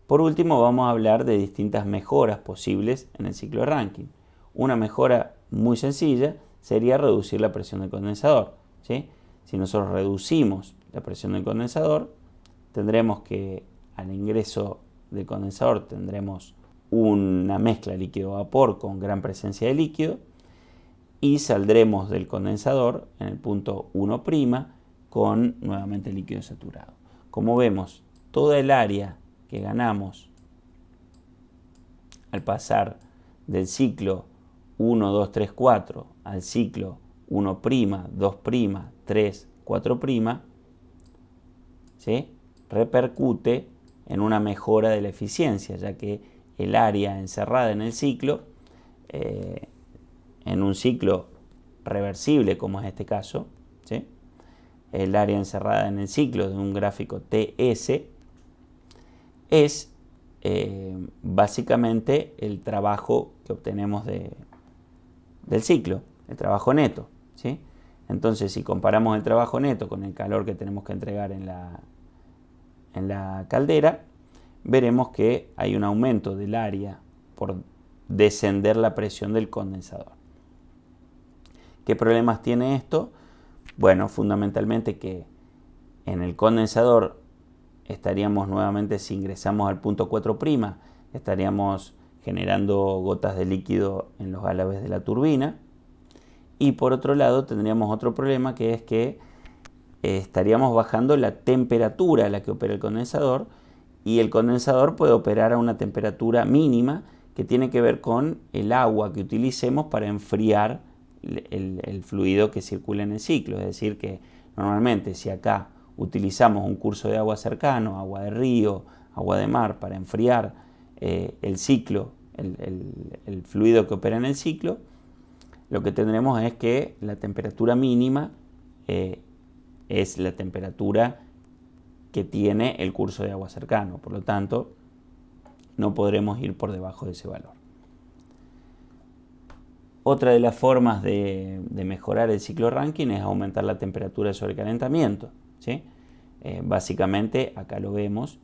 Por último, vamos a hablar de distintas mejoras posibles en el ciclo de Rankine. Una mejora muy sencilla sería reducir la presión del condensador, ¿sí? Si nosotros reducimos la presión del condensador, tendremos que al ingreso del condensador tendremos una mezcla líquido-vapor con gran presencia de líquido y saldremos del condensador en el punto 1' con nuevamente líquido saturado. Como vemos, toda el área que ganamos al pasar del ciclo 1, 2, 3, 4 al ciclo 1', 2', 3, 4', ¿sí? Repercute en una mejora de la eficiencia, ya que el área encerrada en el ciclo, en un ciclo reversible como es este caso, ¿sí? El área encerrada en el ciclo de un gráfico TS es básicamente el trabajo que obtenemos del ciclo, el trabajo neto, ¿sí? Entonces, si comparamos el trabajo neto con el calor que tenemos que entregar en la caldera, veremos que hay un aumento del área por descender la presión del condensador. ¿Qué problemas tiene esto? Bueno, fundamentalmente que en el condensador estaríamos nuevamente, si ingresamos al punto 4', estaríamos generando gotas de líquido en los álabes de la turbina. Y por otro lado tendríamos otro problema, que es que estaríamos bajando la temperatura a la que opera el condensador, y el condensador puede operar a una temperatura mínima que tiene que ver con el agua que utilicemos para enfriar el fluido que circula en el ciclo. Es decir, que normalmente si acá utilizamos un curso de agua cercano, agua de río, agua de mar, para enfriar el ciclo, el fluido que opera en el ciclo, lo que tendremos es que la temperatura mínima es la temperatura que tiene el curso de agua cercano. Por lo tanto, no podremos ir por debajo de ese valor. Otra de las formas de mejorar el ciclo Rankine es aumentar la temperatura de sobrecalentamiento, ¿sí? Básicamente, acá lo vemos,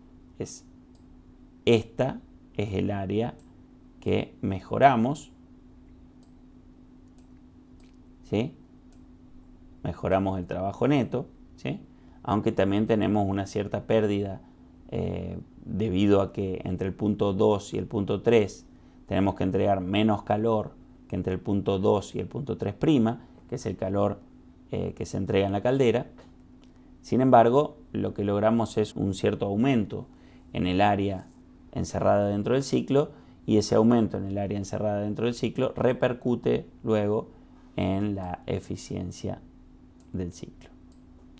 esta es el área que mejoramos, ¿sí? Mejoramos el trabajo neto, ¿sí? Aunque también tenemos una cierta pérdida debido a que entre el punto 2 y el punto 3 tenemos que entregar menos calor que entre el punto 2 y el punto 3', que es el calor que se entrega en la caldera. Sin embargo, lo que logramos es un cierto aumento en el área encerrada dentro del ciclo, y ese aumento en el área encerrada dentro del ciclo repercute luego en la eficiencia del ciclo,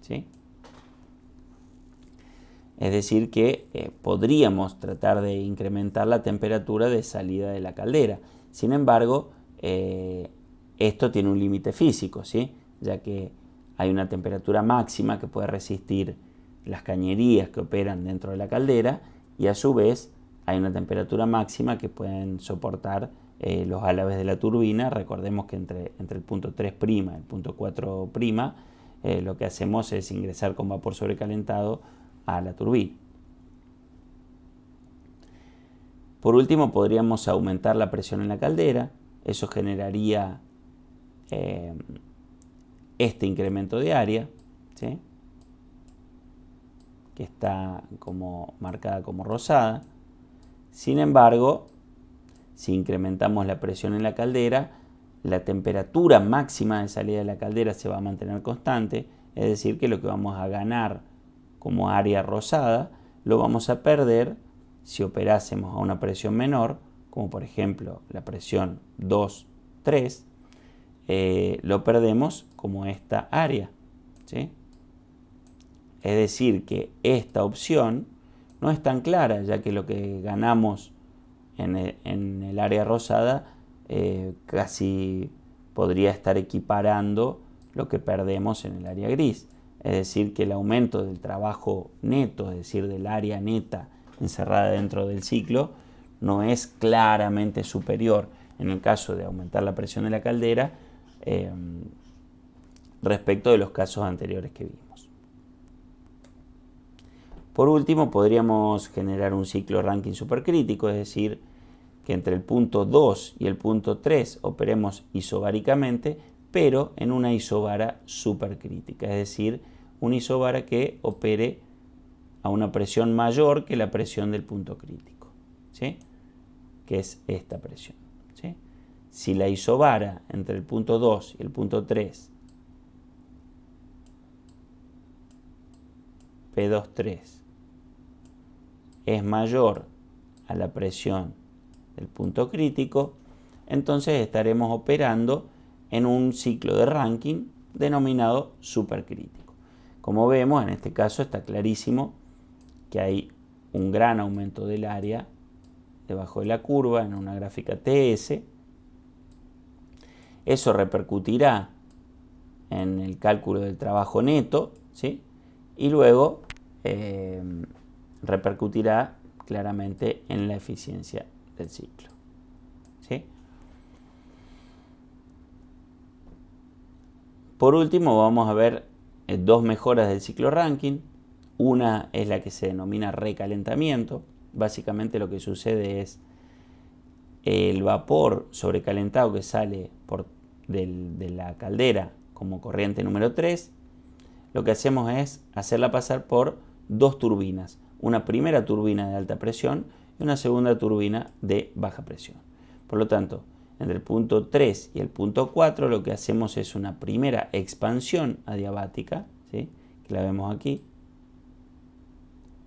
¿sí? Es decir que podríamos tratar de incrementar la temperatura de salida de la caldera. Sin embargo, esto tiene un límite físico, ¿sí? Ya que hay una temperatura máxima que puede resistir las cañerías que operan dentro de la caldera, y a su vez hay una temperatura máxima que pueden soportar los álabes de la turbina. Recordemos que entre el punto 3' y el punto 4', lo que hacemos es ingresar con vapor sobrecalentado a la turbina. Por último, podríamos aumentar la presión en la caldera. Eso generaría este incremento de área, ¿sí? Que está marcada como rosada. Sin embargo, si incrementamos la presión en la caldera, la temperatura máxima de salida de la caldera se va a mantener constante, es decir, que lo que vamos a ganar como área rosada lo vamos a perder si operásemos a una presión menor, como por ejemplo la presión 2, 3, lo perdemos como esta área, ¿sí? Es decir, que esta opción no es tan clara, ya que lo que ganamos en el área rosada casi podría estar equiparando lo que perdemos en el área gris. Es decir, que el aumento del trabajo neto, es decir, del área neta encerrada dentro del ciclo, no es claramente superior en el caso de aumentar la presión de la caldera respecto de los casos anteriores que vimos. Por último, podríamos generar un ciclo Rankine supercrítico, es decir, que entre el punto 2 y el punto 3 operemos isobáricamente, pero en una isobara supercrítica, es decir, una isobara que opere a una presión mayor que la presión del punto crítico, ¿sí? Que es esta presión, ¿sí? Si la isobara entre el punto 2 y el punto 3, P2,3, es mayor a la presión del punto crítico, entonces estaremos operando en un ciclo de Rankine denominado supercrítico. Como vemos, en este caso está clarísimo que hay un gran aumento del área debajo de la curva en una gráfica TS. Eso repercutirá en el cálculo del trabajo neto, ¿sí? Y luego repercutirá claramente en la eficiencia del ciclo, ¿sí? Por último, vamos a ver dos mejoras del ciclo Rankine. Una es la que se denomina recalentamiento. Básicamente lo que sucede es el vapor sobrecalentado que sale de la caldera como corriente número 3. Lo que hacemos es hacerla pasar por dos turbinas. Una primera turbina de alta presión y una segunda turbina de baja presión. Por lo tanto, entre el punto 3 y el punto 4 lo que hacemos es una primera expansión adiabática, ¿sí? Que la vemos aquí,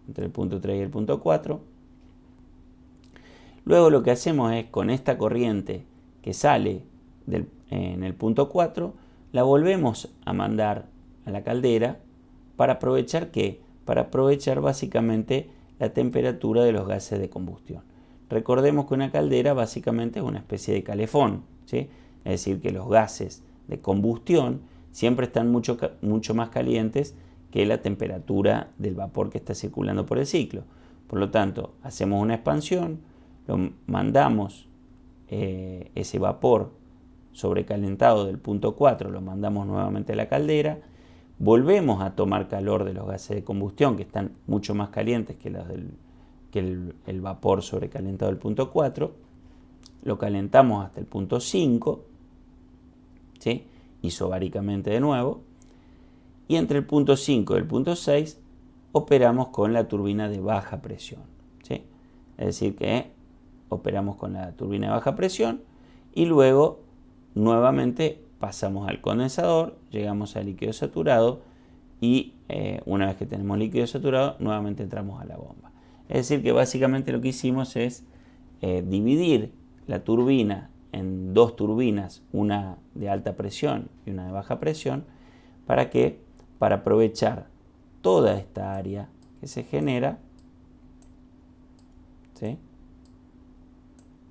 entre el punto 3 y el punto 4. Luego lo que hacemos es, con esta corriente que sale en el punto 4, la volvemos a mandar a la caldera para aprovechar ¿qué? Para aprovechar básicamente la temperatura de los gases de combustión. Recordemos que una caldera básicamente es una especie de calefón, ¿sí? Es decir, que los gases de combustión siempre están mucho más calientes que la temperatura del vapor que está circulando por el ciclo. Por lo tanto, hacemos una expansión, lo mandamos ese vapor sobrecalentado del punto 4, lo mandamos nuevamente a la caldera, volvemos a tomar calor de los gases de combustión que están mucho más calientes que el vapor sobrecalentado del punto 4, lo calentamos hasta el punto 5, ¿sí? Isobáricamente de nuevo, y entre el punto 5 y el punto 6 operamos con la turbina de baja presión, ¿sí? Es decir que operamos con la turbina de baja presión y luego nuevamente pasamos al condensador, llegamos al líquido saturado y una vez que tenemos líquido saturado nuevamente entramos a la bomba. Es decir que básicamente lo que hicimos es dividir la turbina en dos turbinas, una de alta presión y una de baja presión. ¿Para qué? Para aprovechar toda esta área que se genera, ¿sí?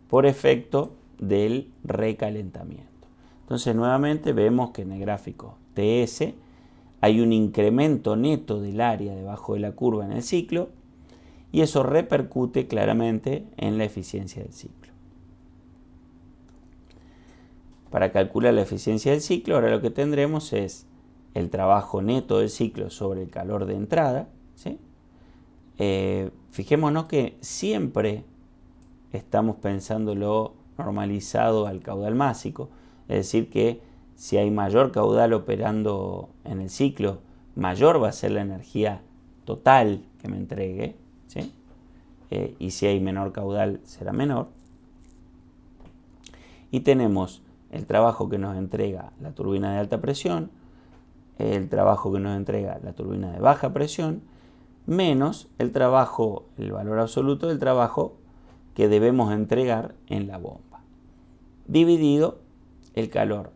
Por efecto del recalentamiento. Entonces nuevamente vemos que en el gráfico TS hay un incremento neto del área debajo de la curva en el ciclo y eso repercute claramente en la eficiencia del ciclo. Para calcular la eficiencia del ciclo, ahora lo que tendremos es el trabajo neto del ciclo sobre el calor de entrada, ¿sí? Fijémonos que siempre estamos pensándolo normalizado al caudal másico, es decir que si hay mayor caudal operando en el ciclo, mayor va a ser la energía total que me entregue, ¿sí? Y si hay menor caudal será menor. Y tenemos el trabajo que nos entrega la turbina de alta presión, el trabajo que nos entrega la turbina de baja presión, menos el trabajo, el valor absoluto del trabajo que debemos entregar en la bomba, dividido el calor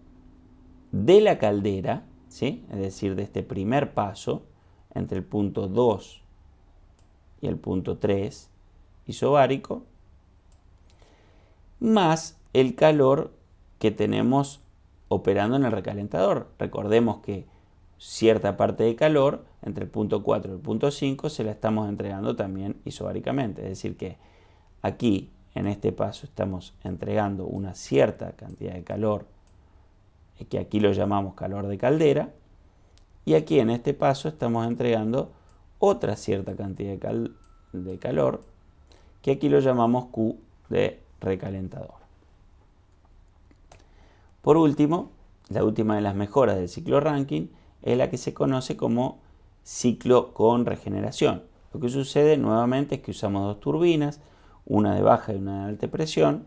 de la caldera, ¿sí? Es decir, de este primer paso entre el punto 2 y el punto 3 isobárico, más el calor que tenemos operando en el recalentador. Recordemos que cierta parte de calor entre el punto 4 y el punto 5 se la estamos entregando también isobáricamente, es decir que aquí en este paso estamos entregando una cierta cantidad de calor que aquí lo llamamos calor de caldera y aquí en este paso estamos entregando otra cierta cantidad de calor, que aquí lo llamamos Q de recalentador. Por último, la última de las mejoras del ciclo Rankine es la que se conoce como ciclo con regeneración. Lo que sucede nuevamente es que usamos dos turbinas, una de baja y una de alta presión,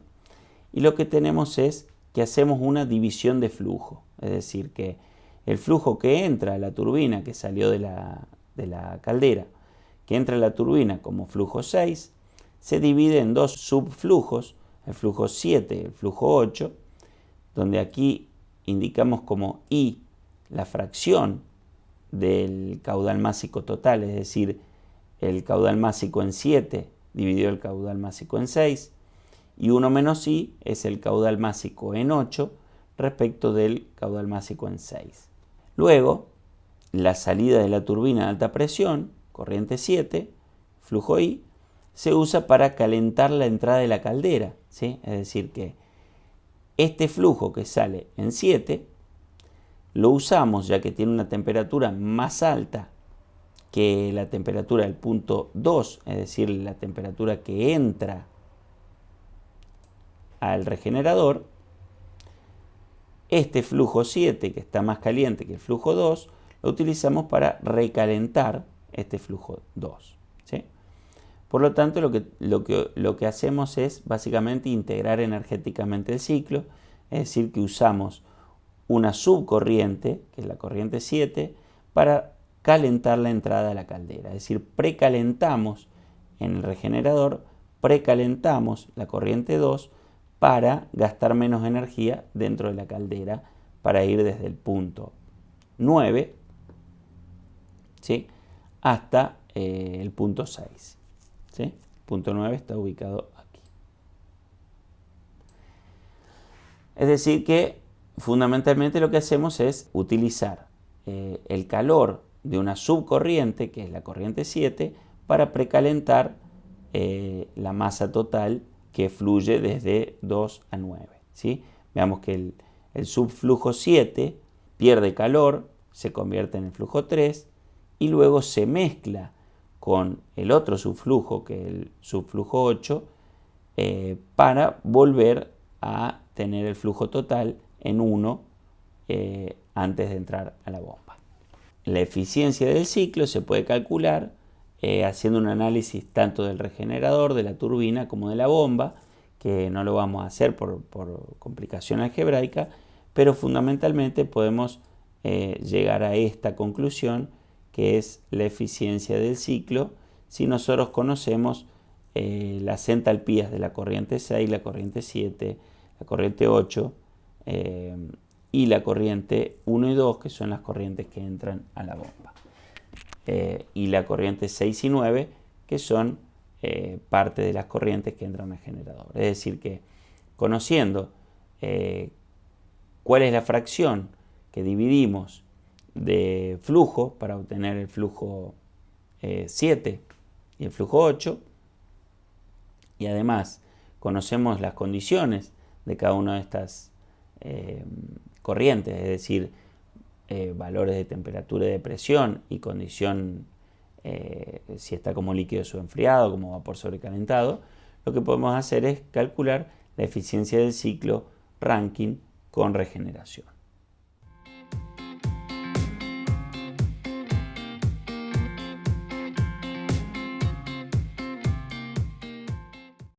y lo que tenemos es que hacemos una división de flujo, es decir, que el flujo que entra a la turbina que salió de la caldera, que entra a la turbina como flujo 6, se divide en dos subflujos, el flujo 7 y el flujo 8, donde aquí indicamos como I la fracción del caudal másico total, es decir, el caudal másico en 7 dividido el caudal másico en 6, y 1 menos I es el caudal másico en 8 respecto del caudal másico en 6. Luego, la salida de la turbina de alta presión, corriente 7, flujo I, se usa para calentar la entrada de la caldera, ¿sí? Es decir, que este flujo que sale en 7 lo usamos ya que tiene una temperatura más alta que la temperatura del punto 2, es decir, la temperatura que entra al regenerador. Este flujo 7, que está más caliente que el flujo 2, lo utilizamos para recalentar este flujo 2, ¿sí? Por lo tanto, lo que hacemos es básicamente integrar energéticamente el ciclo, es decir, que usamos una subcorriente, que es la corriente 7, para calentar la entrada a la caldera. Es decir, precalentamos en el regenerador, precalentamos la corriente 2 para gastar menos energía dentro de la caldera, para ir desde el punto 9, ¿sí?, hasta el punto 6. ¿Sí? El punto 9 está ubicado aquí. Es decir que fundamentalmente lo que hacemos es utilizar el calor de una subcorriente, que es la corriente 7, para precalentar la masa total que fluye desde 2 a 9. ¿Sí? Veamos que el subflujo 7 pierde calor, se convierte en el flujo 3 y luego se mezcla con el otro subflujo, que es el subflujo 8, para volver a tener el flujo total en 1 antes de entrar a la bomba. La eficiencia del ciclo se puede calcular haciendo un análisis tanto del regenerador, de la turbina, como de la bomba, que no lo vamos a hacer por complicación algebraica, pero fundamentalmente podemos llegar a esta conclusión, que es la eficiencia del ciclo, si nosotros conocemos las entalpías de la corriente 6, la corriente 7, la corriente 8 y la corriente 1 y 2, que son las corrientes que entran a la bomba. Y la corriente 6 y 9, que son parte de las corrientes que entran al generador. Es decir, que conociendo cuál es la fracción que dividimos de flujo para obtener el flujo 7 y el flujo 8, y además conocemos las condiciones de cada una de estas corrientes, es decir, valores de temperatura y de presión y condición si está como líquido subenfriado, como vapor sobrecalentado, lo que podemos hacer es calcular la eficiencia del ciclo Rankine con regeneración.